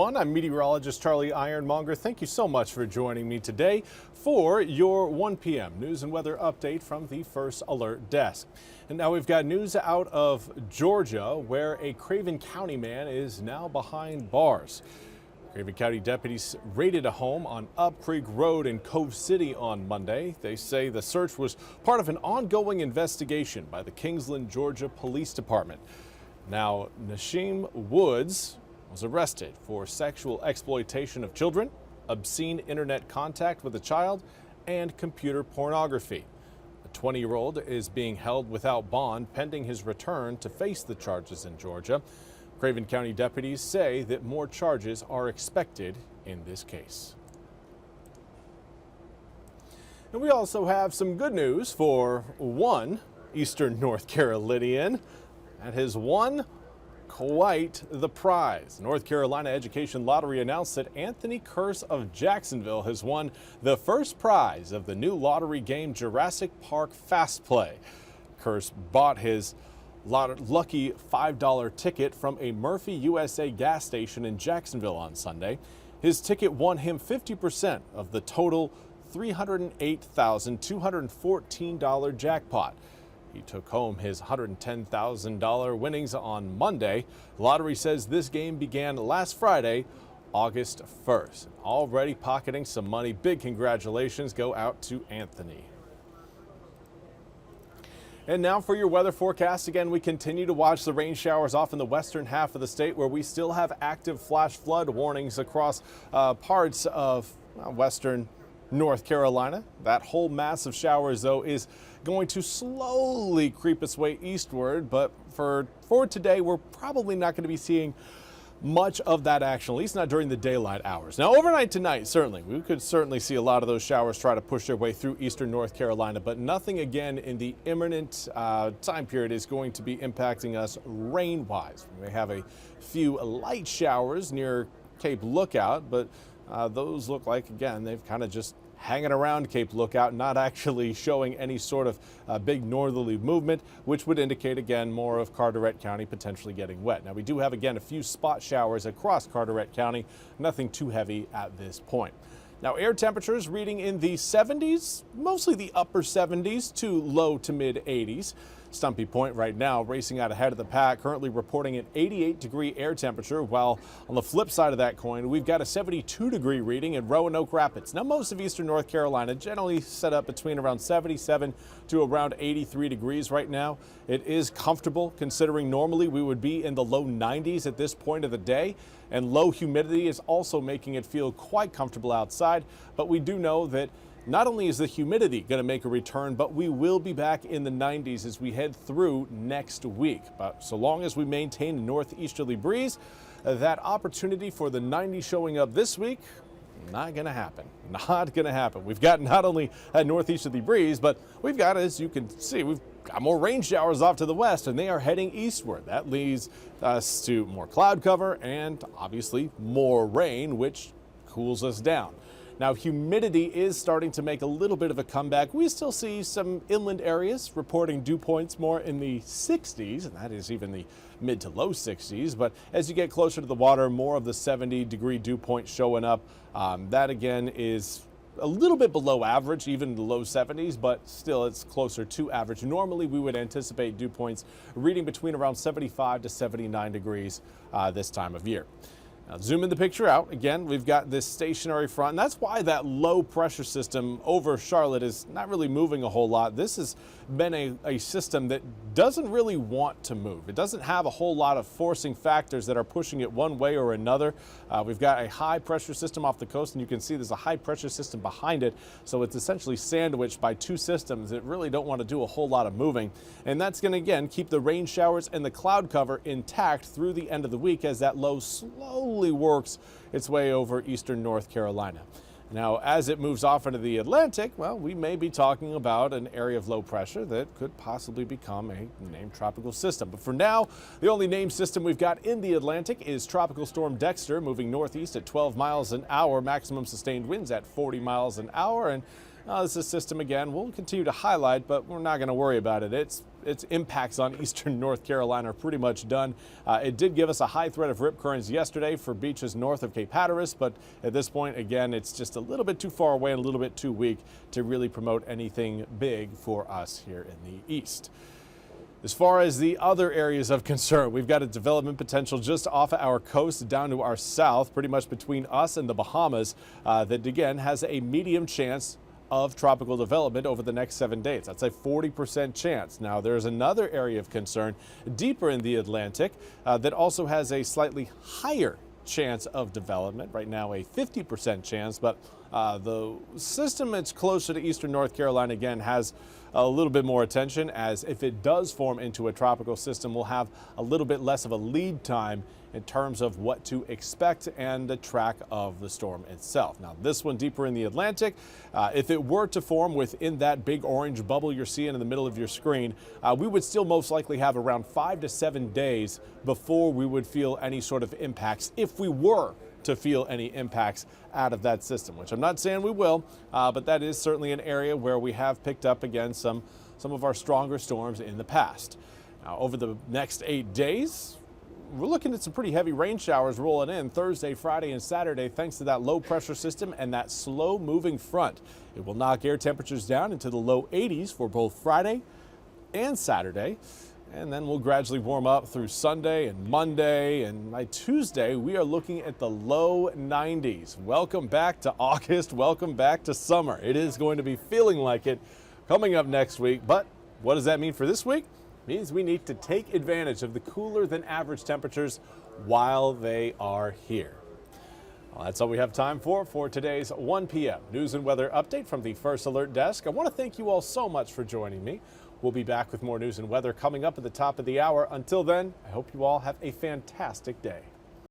I'm meteorologist Charlie Ironmonger. Thank you so much for joining me today for your 1 p.m. news and weather update from the First Alert Desk. And now we've got news out of Georgia, where a Craven County man is now behind bars. Craven County deputies raided a home on Up Creek Road in Cove City on Monday. They say the search was part of an ongoing investigation by the Kingsland, Georgia Police Department. Now, Nashim Woods was arrested for sexual exploitation of children, obscene internet contact with a child, and computer pornography. The 20-year-old is being held without bond pending his return to face the charges in Georgia. Craven County deputies say that more charges are expected in this case. And we also have some good news for one Eastern North Carolinian that has won quite the prize. North Carolina Education Lottery announced that Anthony Curse of Jacksonville has won the first prize of the new lottery game Jurassic Park Fast Play. Curse bought his lucky $5 ticket from a Murphy USA gas station in Jacksonville on Sunday. His ticket won him 50% of the total $308,214 jackpot. He took home his $110,000 winnings on Monday. The lottery says this game began last Friday, August 1st. Already pocketing some money. Big congratulations go out to Anthony. And now for your weather forecast. Again, we continue to watch the rain showers off in the western half of the state, where we still have active flash flood warnings across parts of western North Carolina. That whole mass of showers, though, is going to slowly creep its way eastward. But for today, we're probably not going to be seeing much of that action, at least not during the daylight hours. Now, overnight tonight, we could certainly see a lot of those showers try to push their way through eastern North Carolina, but nothing again in the imminent time period is going to be impacting us rain-wise. We may have a few light showers near Cape Lookout, but those look like, again, they've kind of just hanging around Cape Lookout, not actually showing any sort of big northerly movement, which would indicate, again, more of Carteret County potentially getting wet. Now, we do have, again, a few spot showers across Carteret County, nothing too heavy at this point. Now, air temperatures reading in the 70s, mostly the upper 70s to low to mid 80s. Stumpy Point right now racing out ahead of the pack, currently reporting an 88-degree air temperature, while on the flip side of that coin, we've got a 72-degree reading in Roanoke Rapids. Now, most of eastern North Carolina generally set up between around 77 to around 83 degrees right now. It is comfortable considering normally we would be in the low 90s at this point of the day, and low humidity is also making it feel quite comfortable outside. But we do know that not only is the humidity going to make a return, but we will be back in the 90s as we head through next week. But so long as we maintain a northeasterly breeze, that opportunity for the 90s showing up this week, not going to happen. Not going to happen. We've got not only a northeasterly breeze, but we've got, as you can see, we've got more rain showers off to the west, and they are heading eastward. That leads us to more cloud cover and obviously more rain, which cools us down. Now, humidity is starting to make a little bit of a comeback. We still see some inland areas reporting dew points more in the 60s, and that is even the mid to low 60s. But as you get closer to the water, more of the 70-degree dew points showing up. That, again, is a little bit below average, even the low 70s, but still it's closer to average. Normally, we would anticipate dew points reading between around 75 to 79 degrees this time of year. Now, zoom in the picture out. Again, we've got this stationary front, and that's why that low pressure system over Charlotte is not really moving a whole lot. This has been a system that doesn't really want to move. It doesn't have a whole lot of forcing factors that are pushing it one way or another. We've got a high pressure system off the coast, and you can see there's a high pressure system behind it. So it's essentially sandwiched by two systems that really don't want to do a whole lot of moving. And that's going to, again, keep the rain showers and the cloud cover intact through the end of the week as that low slowly works its way over eastern North Carolina. Now, as it moves off into the Atlantic, well, we may be talking about an area of low pressure that could possibly become a named tropical system. But for now, the only named system we've got in the Atlantic is Tropical Storm Dexter, moving northeast at 12 miles an hour, maximum sustained winds at 40 miles an hour. And This is a system, again, we'll continue to highlight, but we're not going to worry about it. Its impacts on eastern North Carolina are pretty much done. It did give us a high threat of rip currents yesterday for beaches north of Cape Hatteras, but at this point, again, it's just a little bit too far away and a little bit too weak to really promote anything big for us here in the east. As far as the other areas of concern, we've got a development potential just off of our coast down to our south, pretty much between us and the Bahamas, that again has a medium chance of tropical development over the next 7 days. That's a 40% chance. Now, there's another area of concern deeper in the Atlantic that also has a slightly higher chance of development. Right now, a 50% chance, but the system that's closer to eastern North Carolina, again, has a little bit more attention, as if it does form into a tropical system, we'll have a little bit less of a lead time in terms of what to expect and the track of the storm itself. Now, this one deeper in the Atlantic, if it were to form within that big orange bubble you're seeing in the middle of your screen, we would still most likely have around 5 to 7 days before we would feel any sort of impacts, if we were to feel any impacts out of that system, which I'm not saying we will, but that is certainly an area where we have picked up again some of our stronger storms in the past. Now, over the next 8 days, we're looking at some pretty heavy rain showers rolling in Thursday, Friday, and Saturday, thanks to that low pressure system and that slow moving front. It will knock air temperatures down into the low 80s for both Friday and Saturday. And then we'll gradually warm up through Sunday and Monday, and by Tuesday we are looking at the low 90s. Welcome back to August, welcome back to summer. It is going to be feeling like it coming up next week, but what does that mean for this week? It means we need to take advantage of the cooler than average temperatures while they are here. Well, that's all we have time for today's 1 p.m. news and weather update from the First Alert Desk. I want to thank you all so much for joining me. We'll be back with more news and weather coming up at the top of the hour. Until then, I hope you all have a fantastic day.